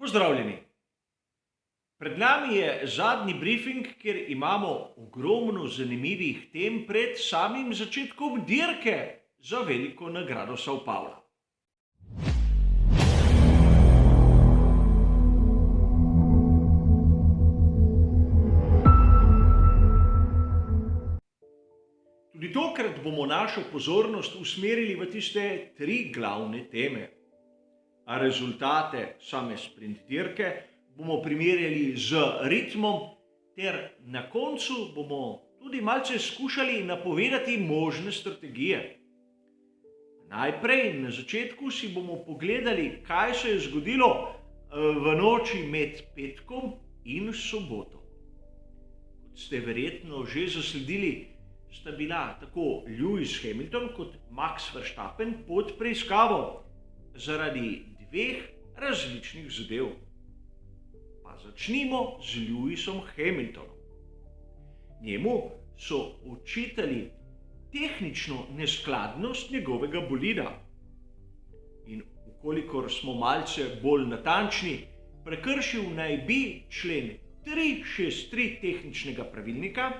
Pozdravljeni. Pred nami je zadnji briefing, kjer imamo ogromno zanimivih tem pred samim začetkom dirke za veliko nagrado São Paula. Tudi tokrat bomo našo pozornost usmerili v tiste tri glavne teme. A rezultate same sprint dirke bomo primerjali z ritmom ter na koncu bomo tudi malce skušali napovedati možne strategije. Najprej na začetku si bomo pogledali, kaj se je zgodilo v noči med petkom in soboto. Kot ste verjetno že zasledili, sta bila tako Lewis Hamilton kot Max Verstappen pod preiskavo zaradi dveh različnih zadev. Pa začnimo z Lewisom Hamiltonom. Njemu so očitali tehnično neskladnost njegovega bolida. In ukolikor smo malce bolj natančni, prekršil naj bi člen 363 tehničnega pravilnika,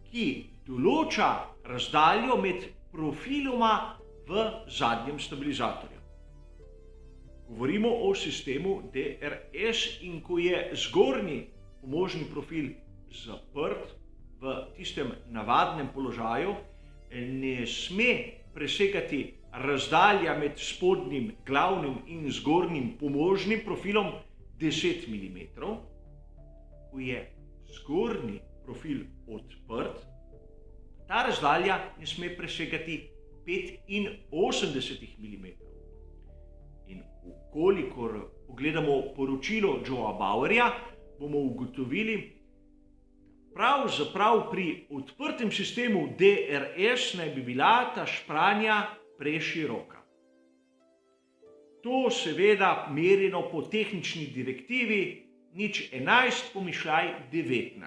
ki določa razdaljo med profiloma v zadnjem stabilizatorju. Govorimo o sistemu DRS in ko je zgornji pomožni profil zaprt v tistem navadnem položaju, ne sme presegati razdalja med spodnjim glavnim in zgornjim pomožnim profilom 10 mm. Ko je zgornji profil odprt, ta razdalja ne sme presegati 85 mm. In ukolikor pogledamo poročilo Joea Bauerja, bomo ugotovili, pravzaprav pri odprtem sistemu DRS naj bi bila ta špranja preširoka. To seveda merjeno po tehnični direktivi 011/19.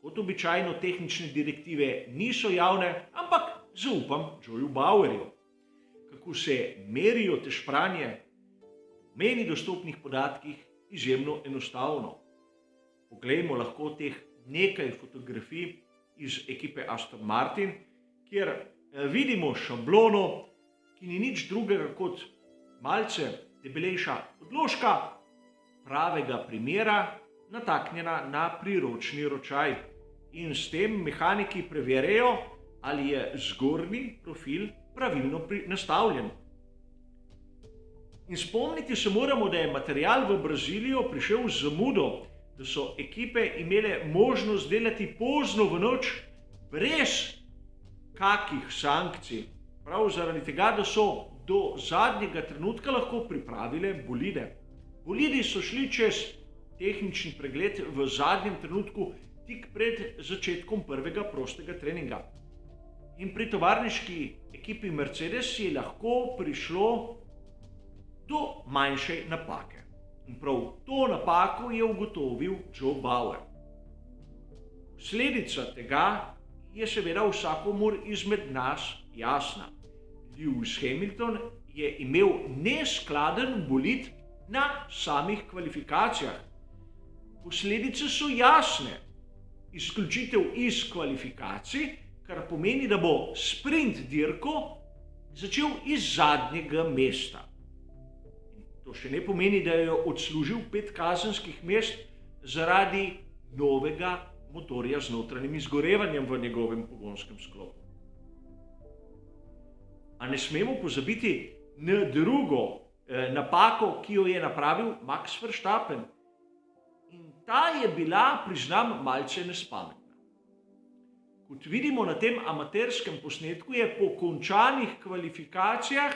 Kot običajno tehnične direktive niso javne, ampak zaupam Joeu Bauerju. Kako se merijo te špranje, v meni dostopnih podatkih izjemno enostavno. Poglejmo lahko teh nekaj fotografij iz ekipe Aston Martin, kjer vidimo šablono, ki ni nič drugega kot malce debelejša podložka pravega primera, nataknjena na priročni ročaj. In s tem mehaniki preverjajo, ali je zgornji profil pravilno nastavljen. In spomniti se moramo, da je material v Brazilijo prišel z zamudo, da so ekipe imele možnost delati pozno v noč brez kakih sankcij. Prav zaradi tega, da so do zadnjega trenutka lahko pripravile bolide. Bolidi so šli čez tehnični pregled v zadnjem trenutku, tik pred začetkom prvega prostega treninga. In pri tovarniški ekipi Mercedes je lahko prišlo do manjše napake. In prav to napako je ugotovil Joe Bauer. Posledica tega je seveda vsakomur izmed nas jasna. Lewis Hamilton je imel neskladen bolid na samih kvalifikacijah. Posledice so jasne. Izključitev iz kvalifikacij, kar pomeni, da bo sprint dirko začel iz zadnjega mesta. In to še ne pomeni, da je odslužil 5 kazenskih mest zaradi novega motorja z notranjim izgorevanjem v njegovem pogonskem sklopu. A ne smemo pozabiti na drugo napako, ki jo je napravil Max Verstappen. In ta je bila, priznam, malce nespametna. Kot vidimo na tem amaterskem posnetku, je po končanih kvalifikacijah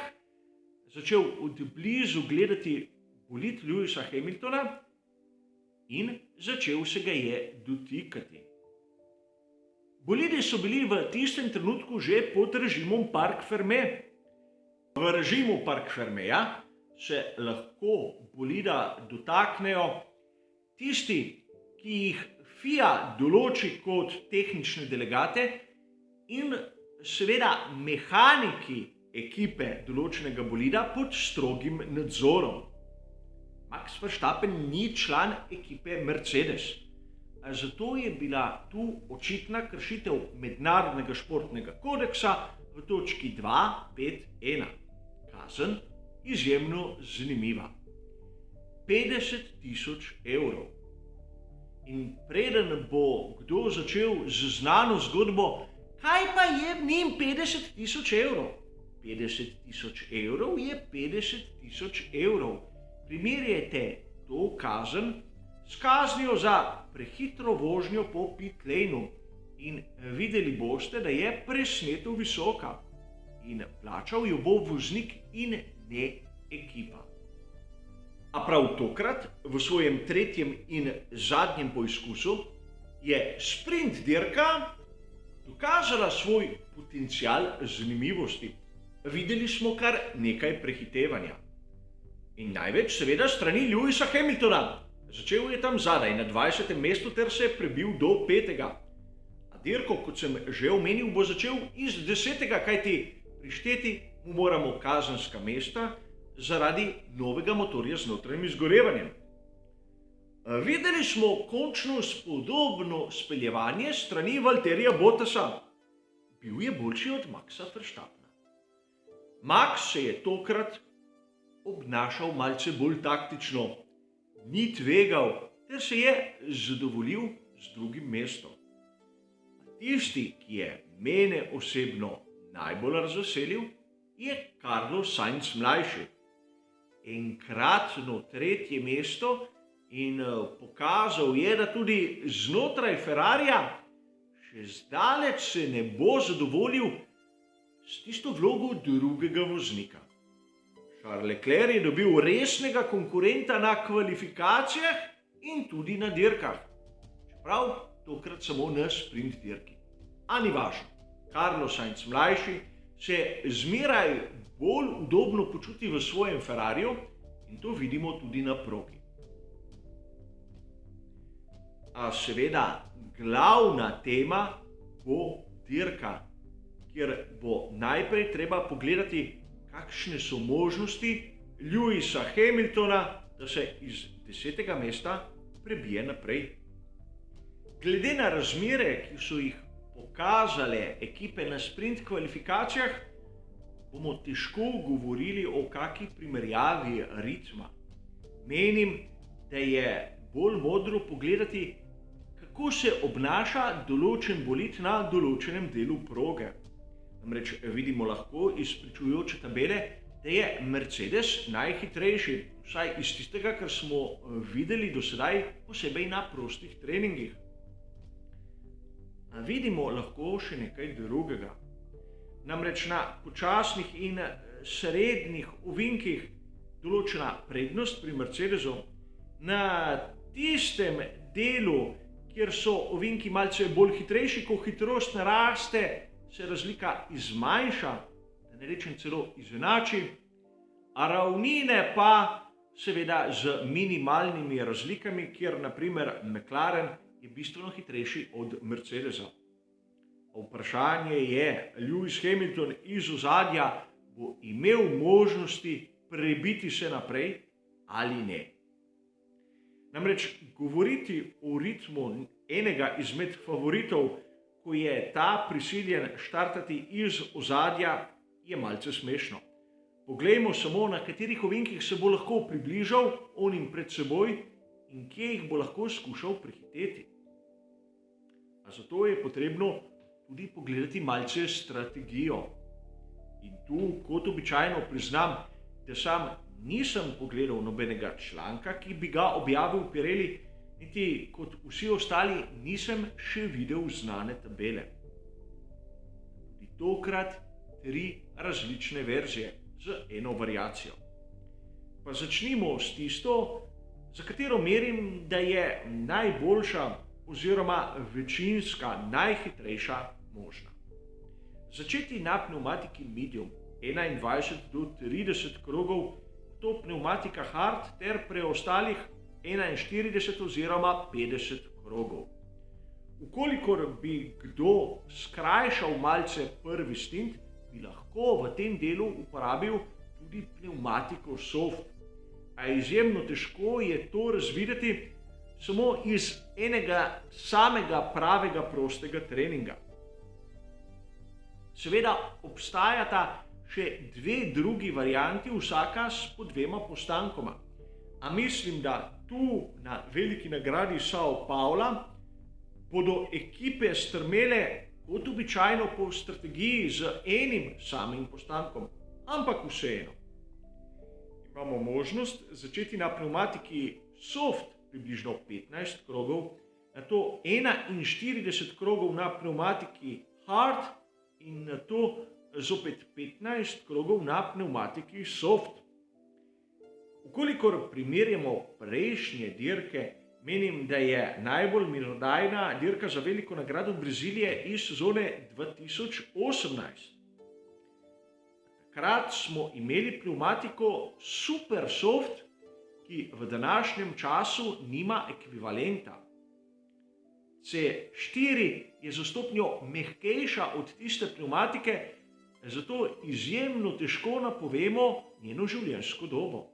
začel od blizu gledati bolid Lewisa Hamiltona in začel se ga je dotikati. Bolidi so bili v tistem trenutku že pod režimom Parc Fermé. V režimu Parc Ferméja se lahko bolida dotaknejo tisti, ki jih FIA določi kot tehnične delegate in seveda mehaniki ekipe določenega bolida pod strogim nadzorom. Max Verstappen ni član ekipe Mercedes. Zato je bila tu očitna kršitev mednarodnega športnega kodeksa v točki 2.5.1. Kazen izjemno zanimiva. 50.000 evrov. In preden bo kdo začel z znano zgodbo, kaj pa je njim 50.000 evrov? 50.000 evrov je 50.000 evrov. Primerjajte to kazen s kaznijo za prehitro vožnjo po pit laneu in videli boste, da je presneto visoka in plačal jo bo voznik in ne ekipa. A prav tokrat, v svojem tretjem in zadnjem poizkusu, je sprint dirka dokazala svoj potencial zanimivosti. Videli smo kar nekaj prehitevanja. In največ seveda strani Lewisa Hamiltona. Začel je tam zadaj na 20. mestu ter se prebil do 5. A dirko, kot sem že omenil, bo začel iz 10. kajti prišteti mu moramo kazenska mesta zaradi novega motorja z notranjim izgorevanjem. Videli smo končno spodobno speljevanje strani Valtterija Bottasa. Bil je boljši od Maxa Verstappena. Max se je tokrat obnašal malce bolj taktično, ni tvegal ter se je zadovoljil z drugim mestom. A tisti, ki je mene osebno najbolj razveselil, je Carlos Sainz mlajši. Enkratno tretje mesto in pokazal je, da tudi znotraj Ferrarija še zdaleč se ne bo zadovoljil s tisto vlogo drugega voznika. Charles Leclerc je dobil resnega konkurenta na kvalifikacijah in tudi na dirkah. Čeprav tokrat samo na sprint dirki. A ni važno. Carlos Sainz mlajši se zmeraj bolj udobno počuti v svojem Ferrariju in to vidimo tudi na progi. A seveda glavna tema bo dirka, kjer bo najprej treba pogledati, kakšne so možnosti Lewisa Hamiltona, da se iz 10. mesta prebije naprej. Glede na razmere, ki so jih pokazale ekipe na sprint kvalifikacijah, bomo težko govorili o kakšni primerjavi ritma. Menim, da je bolj modro pogledati, kako se obnaša določen bolid na določenem delu proge. Namreč vidimo lahko iz pričujoče tabele, da je Mercedes najhitrejši, vsaj iz tistega, kar smo videli do sedaj, posebej na prostih treningih. A vidimo lahko še nekaj drugega. Namreč na počasnih in srednjih ovinkih določena prednost pri Mercedesu, na tistem delu, kjer so ovinki malce bolj hitrejši, ko hitrost naraste, se razlika izmanjša, da ne rečem celo izenači, a ravnine pa seveda z minimalnimi razlikami, kjer naprimer McLaren je bistveno hitrejši od Mercedesa. Vprašanje je, Lewis Hamilton iz ozadja bo imel možnosti prebiti se naprej ali ne. Namreč govoriti o ritmu enega izmed favoritov, ko je ta prisiljen štartati iz ozadja, je malce smešno. Poglejmo samo, na katerih ovinkih se bo lahko približal onim pred seboj in kje jih bo lahko skušal prehiteti. A zato je potrebno tudi pogledati malce strategijo. In tu, kot običajno, priznam, da sam nisem pogledal nobenega članka, ki bi ga objavil Pirelli, niti kot vsi ostali nisem še videl znane tabele. Tudi tokrat 3 različne verzije z eno variacijo. Pa začnimo s tisto, za katero merim, da je najboljša oziroma večinska, najhitrejša možna. Začeti na pneumatiki medium 21 do 30 krogov, to pneumatika hard ter preostalih 41 oziroma 50 krogov. Ukolikor bi kdo skrajšal malce prvi stint, bi lahko v tem delu uporabil tudi pneumatiko soft. a izjemno težko je to razvideti samo iz enega samega pravega prostega treninga. Seveda obstajata še dve drugi varianti, vsaka s po dvema postankoma. A mislim, da tu na veliki nagradi Sao Paula bodo ekipe strmele kot običajno po strategiji z enim samim postankom, ampak vseeno. Imamo možnost začeti na pneumatiki soft približno 15 krogov, nato 41 krogov na pneumatiki hard in nato zopet 15 krogov na pneumatiki soft. Ukolikor primerjamo prejšnje dirke, menim, da je najbolj merodajna dirka za veliko nagrado Brazilije iz sezone 2018. Takrat smo imeli pneumatiko super soft, ki v današnjem času nima ekvivalenta. C4 je za stopnjo mehkejša od tiste pneumatike, zato izjemno težko napovemo njeno življenjsko dobo.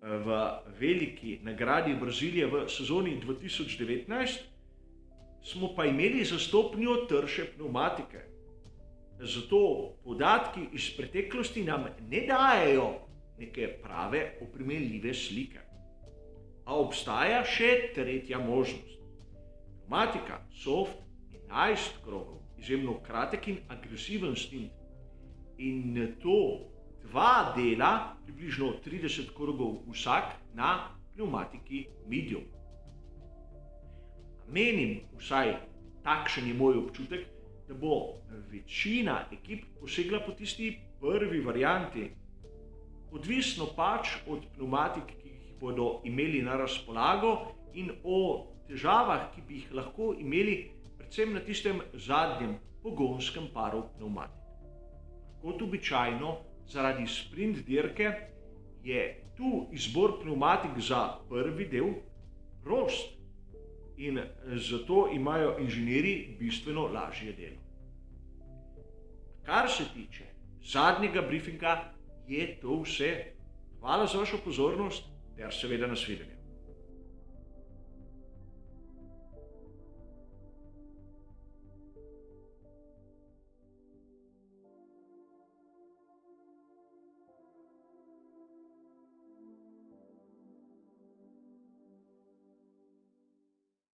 V veliki nagradi Brazilije v sezoni 2019 smo pa imeli za stopnjo trše pneumatike. Zato podatki iz preteklosti nam ne dajejo neke prave oprijemljive slike. A obstaja še tretja možnost. Pneumatika soft 11 krogov, izjemno kratek in agresiven stint. In to dva dela, približno 30 krogov vsak, na pneumatiki medium. Menim, vsaj takšen je moj občutek, da bo večina ekip posegla po tisti prvi varianti. Odvisno pač od pneumatik, ki jih bodo imeli na razpolago in o težavah, ki bi jih lahko imeli predvsem na tistem zadnjem pogonskem paru pneumatik. Kot običajno, zaradi sprint dirke je tu izbor pneumatik za prvi del prost in zato imajo inženirji bistveno lažje delo. Kar se tiče zadnjega briefinga, je to vse. Hvala za vašo pozornost ter seveda nasvidenje.